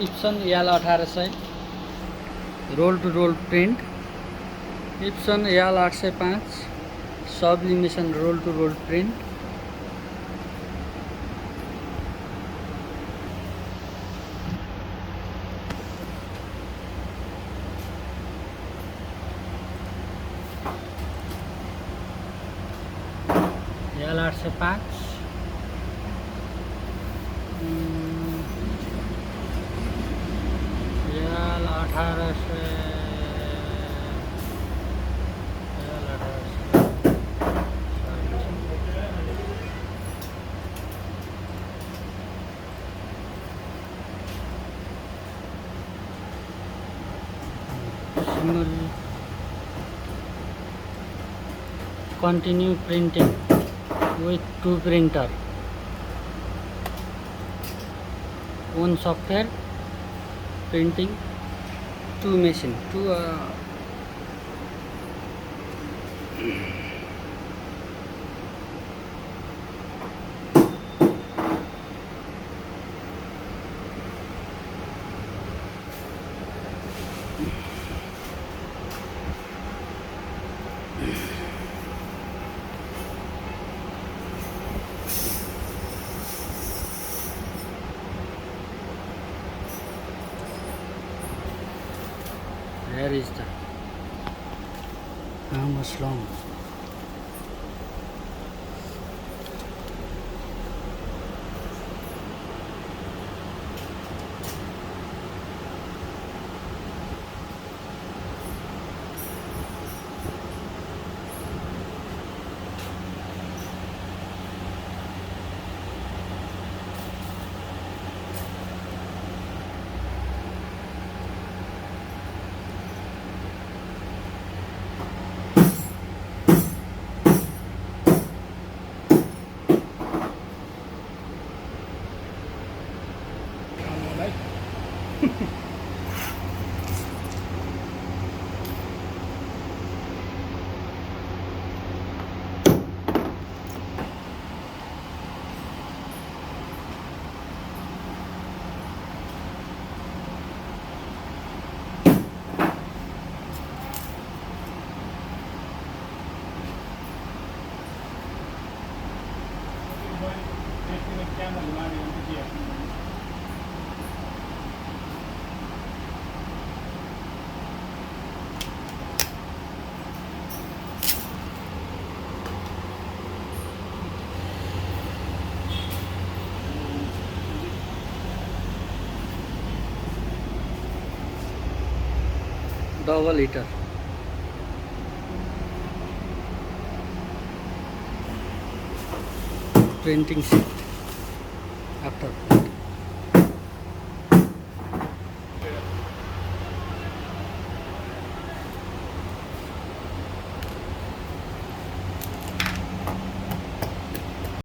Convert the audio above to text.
Ibsen याल 1800 roll to roll print, Epson याल 805 sublimation roll to roll print, याल 805 याल 1800 याल 1800 continue printing with two printer, one software printing, two machine, two Where is the how much long? Double heater, printing sheet after